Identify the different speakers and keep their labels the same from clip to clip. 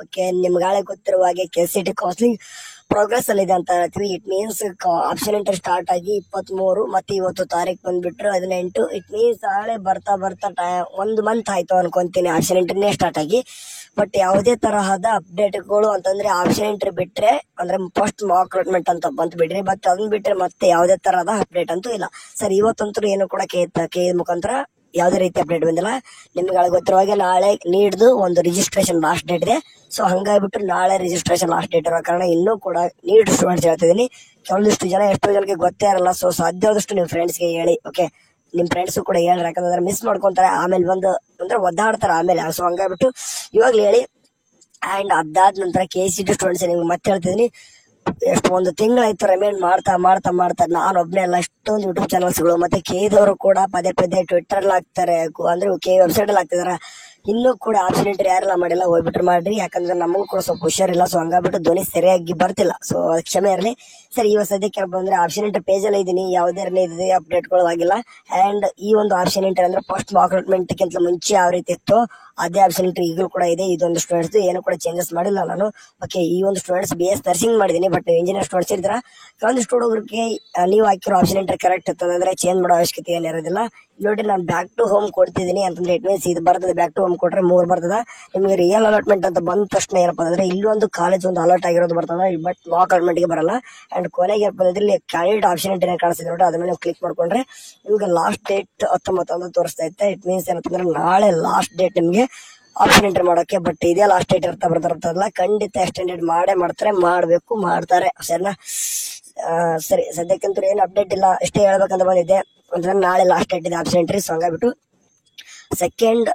Speaker 1: Okay, ನಿಮ್ಗಾಳೆ ಗೊತ್ತಿರುವ ಹಾಗೆ KCET counselling progress ಅಲ್ಲಿ ಇದೆ ಅಂತ ಹೇಳ್ತೀವಿ. It means option entry start ಆಗಿ 23 ಮತ್ತೆ ಇವತ್ತು ತಾರೀಕು ಬಂದ್ಬಿಟ್ರು 18. ಇಟ್ ಮೀನ್ಸ್ ನಾಳೆ ಬರ್ತಾ ಒಂದು ಮಂತ್ ಆಯ್ತು ಅನ್ಕೊಂತೀನಿ ಆಪ್ಷನ್ ಎಂಟ್ರಿನೇ ಸ್ಟಾರ್ಟ್ ಆಗಿ. ಬಟ್ ಯಾವುದೇ ತರಹದ ಅಪ್ಡೇಟ್ಗಳು ಅಂತಂದ್ರೆ ಆಪ್ಷನ್ ಎಂಟ್ರಿ ಬಿಟ್ರೆ ಅಂದ್ರೆ ಫಸ್ಟ್ ಮಾಕ್ ರಿಕ್ರೂಟ್ಮೆಂಟ್ ಅಂತ ಬಂತು ಬಿಡ್ರಿ, ಬಟ್ ಅದನ್ನ ಬಿಟ್ರೆ ಮತ್ತೆ ಯಾವುದೇ ತರಹದ ಅಪ್ಡೇಟ್ ಅಂತೂ ಇಲ್ಲ ಸರ್. ಇವತ್ತಂತೂ ಏನು ಕೂಡ ಕೆ ಮುಖಾಂತರ ಯಾವುದೇ ರೀತಿ ಅಪ್ಡೇಟ್ ಬಂದಿಲ್ಲ. ನಿಮ್ಗೆ ಗೊತ್ತಿರೋ ಹಾಗೆ ನಾಳೆ ನೀಡ್ದು ಒಂದು ರಿಜಿಸ್ಟ್ರೇಷನ್ ಲಾಸ್ಟ್ ಡೇಟ್ ಇದೆ. ಸೊ ಹಂಗಾಗ್ಬಿಟ್ಟು ನಾಳೆ ರಿಜಿಸ್ಟ್ರೇಷನ್ ಲಾಸ್ಟ್ ಡೇಟ್ ಇರೋ ಕಾರಣ ಇನ್ನೂ ಕೂಡ ನೀಡ್ ಸ್ಟೂಡೆಂಟ್ಸ್ ಹೇಳ್ತಿದ್ದೀನಿ. ಕೆಲವೊಂದಿಷ್ಟು ಜನ ಎಷ್ಟೋ ಜನಕ್ಕೆ ಗೊತ್ತೇ ಇರಲ್ಲ. ಸೊ ಸಾಧ್ಯವಾದಷ್ಟು ನಿಮ್ ಫ್ರೆಂಡ್ಸ್ಗೆ ಹೇಳಿ. ಓಕೆ, ನಿಮ್ ಫ್ರೆಂಡ್ಸ್ ಕೂಡ ಹೇಳ್ರಿ, ಯಾಕಂದ್ರೆ ಮಿಸ್ ಮಾಡ್ಕೊಂತಾರೆ, ಆಮೇಲೆ ಬಂದು ಅಂದ್ರೆ ಒದ್ದಾಡ್ತಾರೆ ಆಮೇಲೆ. ಸೊ ಹಂಗಾಗ್ಬಿಟ್ಟು ಇವಾಗ್ಲೂ ಹೇಳಿ. ಅಂಡ್ ಅದಾದ ನಂತರ KCET ಸ್ಟೂಡೆಂಟ್ಸ್ ನಿಮ್ಗೆ ಮತ್ತೆ ಹೇಳ್ತಿದ್ದೀನಿ, ಎಷ್ಟು ಒಂದು ತಿಂಗಳಾಯ್ತು ರಿಮೈಂಡ್ ಮಾಡ್ತಾ ನಾನು ಒಬ್ನೇ ಅಲ್ಲ, ಎಷ್ಟೊಂದು ಯೂಟ್ಯೂಬ್ ಚಾನಲ್ಸ್ಗಳು ಮತ್ತೆ ಕೇದವರು ಕೂಡ ಪದೇ ಟ್ವಿಟರ್ ಹಾಕ್ತಾರೆ, ಅಂದ್ರೆ ವೆಬ್ಸೈಟ್ ಅಲ್ಲಿ ಹಾಕ್ತಿದಾರೆ. ಇನ್ನೂ ಕೂಡ ಆಪ್ಷನ್ ಎಂಟ್ರಿ ಯಾರೆಲ್ಲ ಮಾಡಿಲ್ಲ ಹೋಗ್ಬಿಟ್ರೆ ಮಾಡ್ರಿ, ಯಾಕಂದ್ರೆ ನಮಗೂ ಕೂಡ ಸ್ವಲ್ಪ ಹುಷಾರಿಲ್ಲ. ಸೊ ಹಂಗಾಗ್ಬಿಟ್ಟು ಧ್ವನಿ ಸರಿಯಾಗಿ ಬರ್ತಿಲ್ಲ. ಸೊ ಕ್ಷಮೆ ಇರಲಿ ಸರ್. ಇವಾಗ ಸದ್ಯಕ್ಕೆ ಬಂದ್ರೆ ಆಪ್ಷನ್ ಎಂಟ್ರಿ ಪೇಜ್ ಅಲ್ಲಿ ಇದೀನಿ, ಯಾವುದೇ ಇದೆ ಅಪ್ಡೇಟ್ಗಳು ಆಗಿಲ್ಲ. ಅಂಡ್ ಈ ಒಂದು ಆಪ್ಷನ್ ಎಂಟ್ರಿ ಅಂದ್ರೆ ಫಸ್ಟ್ ಮಾಕ್ ರಿಕ್ರೂಟ್ಮೆಂಟ್ ಗಿಂತ ಮುಂಚೆ ಯಾವ ರೀತಿ ಇತ್ತು ಅದೇ ಆಪ್ಷನ್ ಎಂಟ್ರಿ ಈಗಲೂ ಕೂಡ ಇದೆ. ಇದೊಂದು ಸ್ಟೂಡೆಂಟ್ಸ್ ಏನು ಕೂಡ ಚೇಂಜಸ್ ಮಾಡಿಲ್ಲ ನಾನು. ಓಕೆ, ಈ ಒಂದು ಸ್ಟೂಡೆಂಟ್ಸ್ BS ನರ್ಸಿಂಗ್ ಮಾಡಿದೀನಿ, ಬಟ್ ಇಂಜಿನಿಯರ್ ಸ್ಟೂಡೆಂಟ್ಸ್ ಇದ್ರ ಕೆಲವೊಂದಿಷ್ಟು ಹುಡುಗರಿಗೆ ನೀವು ಹಾಕಿರೋ ಆಪ್ಷನ್ ಎಂಟ್ರಿ ಕರೆಕ್ಟ್ ಇರ್ತದೆ, ಚೇಂಜ್ ಮಾಡೋ ಅವಶ್ಯಕತೆ ಏನಿರೋದಿಲ್ಲ. ನೋಡಿ, ನಾನು ಬ್ಯಾಕ್ ಟು ಹೋಮ್ ಕೊಡ್ತಿದ್ದೀನಿ ಅಂತಂದ್ರೆ ಇಟ್ ಮೀನ್ಸ್ ಇದು ಬರ್ತದೆ. ಬ್ಯಾಕ್ ಟು ಹೋಮ್ ಕೊಟ್ರೆ 3 ಬರ್ತದ. ನಿಮಗೆ ರಿಯಲ್ ಅಲಾಟ್ಮೆಂಟ್ ಅಂತ ಬಂದ ತಕ್ಷಣ ಏನಪ್ಪ ಅಂದ್ರೆ ಇಲ್ಲಿ ಒಂದು ಕಾಲೇಜ್ ಒಂದು ಅಲರ್ಟ್ ಆಗಿರೋದು ಬರ್ತದೆ, ಬಟ್ ಮಾಕ್ ಅಲಾಟ್ಮೆಂಟ್ ಗೆ ಬರಲ್ಲ. ಅಂಡ್ ಕೊನೆಗೆ ಏನಪ್ಪ ಇಲ್ಲಿ ಕ್ಯಾಂಡಿಡೇಟ್ ಆಪ್ಷನ್ ಎಂಟ್ರಿ ಕಾಣಿಸ್ತಿದೆ ನೋಡಿ, ಅದ್ರ ಮೇಲೆ ಕ್ಲಿಕ್ ಮಾಡ್ಕೊಂಡ್ರೆ ನಿಮ್ಗೆ ಲಾಸ್ಟ್ ಡೇಟ್ 19 ಅಂತ ತೋರಿಸ್ತಾ ಇತ್ತೆ. ಇಟ್ ಮೀನ್ಸ್ ಏನಂತಂದ್ರೆ ನಾಳೆ ಲಾಸ್ಟ್ ಡೇಟ್ ನಿಮ್ಗೆ ಆಪ್ಷನ್ ಎಂಟ್ರಿ ಮಾಡೋಕೆ. ಬಟ್ ಇದೇ ಲಾಸ್ಟ್ ಡೇಟ್ ಬರ್ತಾರಲ್ಲ, ಖಂಡಿತ ಎಕ್ಸ್ಟೆಂಡೆಡ್ ಮಾಡ್ತಾರೆ ಸರಿನಾ. ಸರಿ, ಸದ್ಯಕ್ಕಂತೂ ಏನು ಅಪ್ಡೇಟ್ ಇಲ್ಲ, ಇಷ್ಟೇ ಹೇಳ್ಬೇಕಂತ ಬಂದಿದ್ದೆ. ಅಂದ್ರೆ ನಾಳೆ ಲಾಸ್ಟ್ ಡೇಟ್ ಇದೆ ಆಪ್ಷನ್ ಎಂಟ್ರಿ. ಸೊ ಹಂಗಾಗ್ಬಿಟ್ಟು ಸೆಕೆಂಡ್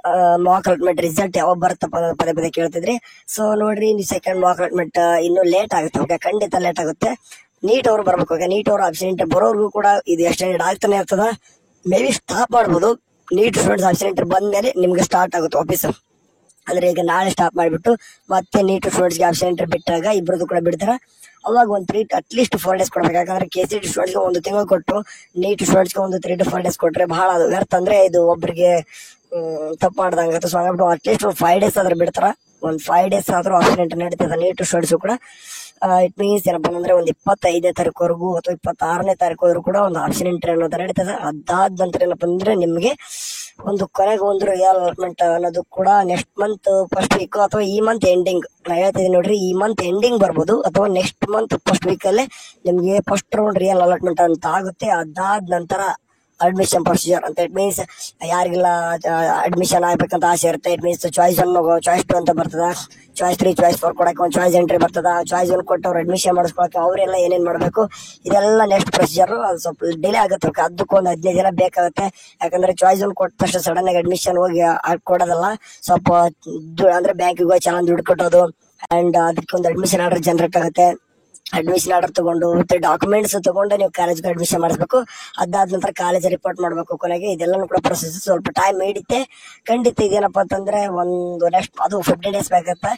Speaker 1: ಮಾಕ್ ರಿಕ್ರೂಟ್ಮೆಂಟ್ ರಿಸಲ್ಟ್ ಯಾವಾಗ ಬರುತ್ತಪ್ಪ ಪದೇ ಕೇಳ್ತಿದ್ರಿ. ಸೊ ನೋಡ್ರಿ, ಸೆಕೆಂಡ್ ಮಾಕ್ ರಿಕ್ರೂಟ್ಮೆಂಟ್ ಇನ್ನು ಲೇಟ್ ಆಗುತ್ತೆ. ಓಕೆ, ಖಂಡಿತ ಲೇಟ್ ಆಗುತ್ತೆ. ನೀಟ್ ಅವ್ರು ಬರ್ಬೇಕು. ಓಕೆ, ನೀಟ್ ಅವ್ರು ಆಪ್ಷನ್ ಎಂಟ್ರಿ ಬರೋರ್ಗೂ ಕೂಡ ಇದು ಎಕ್ಸ್ಟೆಂಡೆಡ್ ಆಗ್ತಾನೆ ಇರ್ತದ. ಮೇ ಬಿ ಸ್ಟಾಪ್ ಮಾಡ್ಬೋದು. ನೀಟ್ ಸ್ಟೂಡೆಂಟ್ಸ್ ಆಪ್ಷನ್ ಎಂಟ್ರಿ ಬಂದ್ಮೇಲೆ ನಿಮ್ಗೆ ಸ್ಟಾರ್ಟ್ ಆಗುತ್ತೆ ವಾಪಸ್. ಅಂದ್ರೆ ಈಗ ನಾಳೆ ಸ್ಟಾಪ್ ಮಾಡಿಬಿಟ್ಟು ಮತ್ತೆ ನೀಟ್ ಸ್ಟೂಡೆಂಟ್ಸ್ ಗೆ ಆಪ್ಷನ್ ಎಂಟ್ರಿ ಬಿಟ್ಟಾಗ ಇಬ್ಬರದು ಕೂಡ ಬಿಡ್ತಾರ. ಅವಾಗ ಒಂದು ಅಟ್ಲೀಸ್ಟ್ 4 ಡೇಸ್ ಕೊಡ್ಬೇಕು. ಯಾಕಂದ್ರೆ KCET ಸ್ಟೂಡೆಂಟ್ಸ್ ಗೆ 1 ತಿಂಗಳು ಕೊಟ್ಟು ನೀಟ್ ಸ್ಟೂಡೆಂಟ್ಸ್ ಗೆ ಒಂದು 3 to 4 ಡೇಸ್ ಕೊಟ್ರೆ ಬಹಳ ಅದು ವ್ಯರ್ಥ. ಅಂದ್ರೆ ಇದು ಒಬ್ಬರಿಗೆ ತಪ್ಪು ಮಾಡ್ದಂಗ. ಸೊ ಹಂಗಾಗ್ಬಿಟ್ಟು ಅಟ್ಲೀಸ್ಟ್ 5 ಡೇಸ್ ಆದ್ರೆ ಬಿಡ್ತಾರ. ಒಂದು 5 ಡೇಸ್ ಆದ್ರೂ ಆಪ್ಷನ್ ಎಂಟ್ರಿ ನಡೀತದೆ ನೀಟ್ ಸ್ಟೂಡೆಂಟ್ಸ್ ಕೂಡ. ಇಟ್ ಮೀನ್ಸ್ ಏನಪ್ಪಾ ಅಂದ್ರೆ ಒಂದು 25ನೇ ತಾರೀಕುವರೆಗೂ ಅಥವಾ 26ನೇ ತಾರೀಕುವರೆಗೂ ಕೂಡ ಒಂದು ಆಪ್ಷನ್ ಎಂಟ್ರಿ ಅನ್ನೋದು ನಡೀತದೆ. ಅದಾದ ನಂತರ ಏನಪ್ಪಾ ಅಂದ್ರೆ ನಿಮ್ಗೆ ಒಂದು ಕೊನೆಗೆ ಒಂದು ರಿಯಲ್ ಅಲಾಟ್ಮೆಂಟ್ ಅನ್ನೋದು ಕೂಡ ನೆಕ್ಸ್ಟ್ ಮಂತ್ ಫಸ್ಟ್ ವೀಕ್ ಅಥವಾ ಈ ಮಂತ್ ಎಂಡಿಂಗ್. ನಾ ಹೇಳ್ತಿದ್ದೀನಿ ನೋಡ್ರಿ, ಈ ಮಂತ್ ಎಂಡಿಂಗ್ ಬರ್ಬೋದು ಅಥವಾ ನೆಕ್ಸ್ಟ್ ಮಂತ್ ಫಸ್ಟ್ ವೀಕ್ ಅಲ್ಲೇ ನಿಮ್ಗೆ ಫಸ್ಟ್ ರೌಂಡ್ ರಿಯಲ್ ಅಲಾಟ್ಮೆಂಟ್ ಅಂತ ಆಗುತ್ತೆ. ಅದಾದ ನಂತರ ಅಡ್ಮಿಷನ್ ಪ್ರೊಸೀಜರ್ ಅಂತ. ಇಟ್ ಮೀನ್ಸ್ ಯಾರಿಗೆಲ್ಲ ಅಡ್ಮಿಷನ್ ಆಗ್ಬೇಕಂತ ಆಸೆ ಇರುತ್ತೆ, ಇಟ್ ಮೀನ್ಸ್ ಚಾಯ್ಸ್ 1 ಚಾಯ್ಸ್ 2 ಅಂತ ಬರ್ತದ, ಚಾಯ್ಸ್ 3 ಚಾಯ್ಸ್ 4 ಕೊಡಕ್ಕೆ ಒಂದು ಚಾಯ್ಸ್ ಎಂಟ್ರಿ ಬರ್ತದ. ಚಾಯ್ಸ್ 1 ಕೊಟ್ಟು ಅವ್ರು ಅಡ್ಮಿಷನ್ ಮಾಡಿಸ್ಕೊಳಕ್ಕೆ ಅವರೆಲ್ಲ ಏನೇನ್ ಮಾಡ್ಬೇಕು ಇದೆಲ್ಲ ನೆಕ್ಸ್ಟ್ ಪ್ರೊಸೀಜರ್. ಅದು ಸ್ವಲ್ಪ ಡಿಲೇ ಆಗುತ್ತೆ. ಅದಕ್ಕೂ ಒಂದು 15 ದಿನ ಬೇಕಾಗುತ್ತೆ. ಯಾಕಂದ್ರೆ ಚಾಯ್ಸ್ 1 ಕೊಟ್ಟ ತಕ್ಷಣ ಸಡನ್ ಆಗಿ ಅಡ್ಮಿಷನ್ ಹೋಗಿ ಕೊಡೋದಲ್ಲ. ಸ್ವಲ್ಪ ಅಂದ್ರೆ ಬ್ಯಾಂಕಿಗೆ ಹೋಗಿ ಚೆನ್ನಾಗಿ ದುಡ್ಡು ಕಟ್ಟೋದು. ಅಂಡ್ ಅದಕ್ಕೆ ಒಂದು ಅಡ್ಮಿಷನ್ ಆರ್ಡರ್ ಜನರೇಟ್ ಆಗುತ್ತೆ. ಅಡ್ಮಿಷನ್ ಆರ್ಡರ್ ತಗೊಂಡು ಮತ್ತೆ ಡಾಕ್ಯುಮೆಂಟ್ಸ್ ತಗೊಂಡು ನೀವು ಕಾಲೇಜ್ಗೆ ಅಡ್ಮಿಷನ್ ಮಾಡಿಸ್ಬೇಕು. ಅದಾದ ನಂತರ ಕಾಲೇಜ್ ರಿಪೋರ್ಟ್ ಮಾಡ್ಬೇಕು. ಕೊನೆಗೆ ಇದೆಲ್ಲ ಕೂಡ ಪ್ರೊಸೆಸ್ ಸ್ವಲ್ಪ ಟೈಮ್ ಹಿಡಿತೆ. ಖಂಡಿತ ಇದೇನಪ್ಪ ಅಂತಂದ್ರೆ ಒಂದು ನೆಕ್ಸ್ಟ್ ಅದು 15 ಡೇಸ್ ಬೇಕಾಗುತ್ತೆ.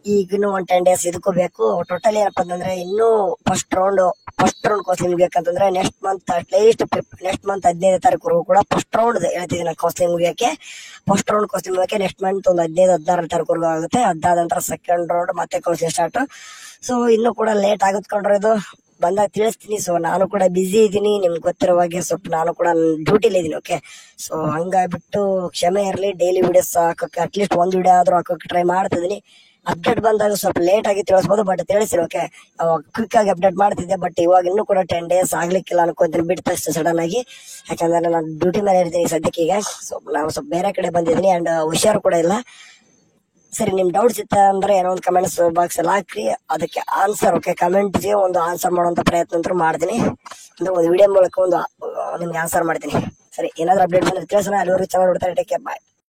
Speaker 1: ಈಗ ಇನ್ನು ಒಂದು 10 ಡೇಸ್ ಇದಕ್ಕೂ ಬೇಕು. ಟೋಟಲ್ ಏನಪ್ಪಾ ಅಂತಂದ್ರೆ ಇನ್ನು ಫಸ್ಟ್ ರೌಂಡ್ ಕೌನ್ಸಿಲಿಂಗ್ ಬೇಕಂತಂದ್ರೆ next month at least next month 15ನೇ ತಾರೀಕು ಕೂಡ ಫಸ್ಟ್ ರೌಂಡ್ ಹೇಳ್ತಿದ್ದೀನಿ ಕೌನ್ಸಿಲಿಂಗ್ ಮುಗಿಯಕ್ಕೆ. ಫಸ್ಟ್ ರೌಂಡ್ ಕೌನ್ಸಿಲಿಂಗ್ ಮುಗಿಯಕ್ಕೆ ನೆಕ್ಸ್ಟ್ ಮಂತ್ ಒಂದು 15-16ನೇ ತಾರೀಕು ಆಗುತ್ತೆ. ಅದಾದ ನಂತರ ಸೆಕೆಂಡ್ ರೌಂಡ್ ಮತ್ತೆ ಕೌನ್ಸಿಲಿಂಗ್ ಸ್ಟಾರ್ಟ್. ಸೊ ಇನ್ನು ಕೂಡ ಲೇಟ್ ಆಗುತ್ತೆ ಇದು ಬಂದಾಗ ತಿಳಿಸ್ತೀನಿ. ಸೊ ನಾನು ಕೂಡ ಬಿಸಿ ಇದ್ದೀನಿ, ನಿಮ್ಗೆ ಗೊತ್ತಿರುವಾಗೆ ಸ್ವಲ್ಪ ನಾನು ಕೂಡ ಡ್ಯೂಟಿಲಿ ಇದ್ದೀನಿ. ಓಕೆ, ಸೊ ಹಂಗಾಗ್ಬಿಟ್ಟು ಕ್ಷಮೆ ಇರಲಿ. ಡೈಲಿ ವಿಡಿಯೋಸ್ ಹಾಕಕ್ಕೆ ಅಟ್ಲೀಸ್ಟ್ ಒಂದು ವಿಡಿಯೋ ಆದ್ರೂ ಹಾಕೋಕೆ ಟ್ರೈ ಮಾಡ್ತಿದ್ದೀನಿ. ಅಪ್ಡೇಟ್ ಬಂದಾಗ ಸ್ವಲ್ಪ ಲೇಟ್ ಆಗಿ ತಿಳಿಸ್ಬೋದು, ಬಟ್ ತಿಳಿಸಿರಿ. ಓಕೆ, ಕ್ವಿಕ್ ಆಗಿ ಅಪ್ಡೇಟ್ ಮಾಡ್ತಿದ್ದೆ, ಬಟ್ ಇವಾಗ ಇನ್ನೂ ಕೂಡ 10 ಡೇಸ್ ಆಗ್ಲಿಕ್ಕಿಲ್ಲ ಅನ್ಕೊಂತೀನಿ ಬಿಟ್ಟು ಸಡನ್ ಆಗಿ. ಯಾಕಂದ್ರೆ ನಾನು ಡ್ಯೂಟಿ ಮೇಲೆ ಇರ್ತೀನಿ ಸದ್ಯಕ್ಕೆ. ಈಗ ನಾನು ಸ್ವಲ್ಪ ಬೇರೆ ಕಡೆ ಬಂದಿದ್ದೀನಿ ಅಂಡ್ ಹುಷಾರು ಕೂಡ ಇಲ್ಲ. ಸರಿ, ನಿಮ್ ಡೌಟ್ಸ್ ಇತ್ತ ಅಂದ್ರೆ ಏನೋ ಒಂದು ಕಮೆಂಟ್ಸ್ ಬಾಕ್ಸ್ ಅಲ್ಲಿ ಹಾಕ್ರಿ, ಅದಕ್ಕೆ ಆನ್ಸರ್. ಓಕೆ, ಕಮೆಂಟ್ಗೆ ಒಂದು ಆನ್ಸರ್ ಮಾಡುವಂತ ಪ್ರಯತ್ನ ಅಂತೂ ಮಾಡ್ತೀನಿ. ಅಂದ್ರೆ ಒಂದು ವಿಡಿಯೋ ಮೂಲಕ ಒಂದು ನಿಮ್ಗೆ ಆನ್ಸರ್ ಮಾಡ್ತೀನಿ. ಸರಿ, ಏನಾದ್ರು ಅಪ್ಡೇಟ್ ಬಂದ್ರೆ ತಿಳಿಸೋಣ. ಅಲ್ಲಿವರೆಗೂ ಚೆನ್ನಾಗಿ ನೋಡ್ತಾರೆ. ಟೇಕ್ ಕೇರ್, ಬಾಯ್.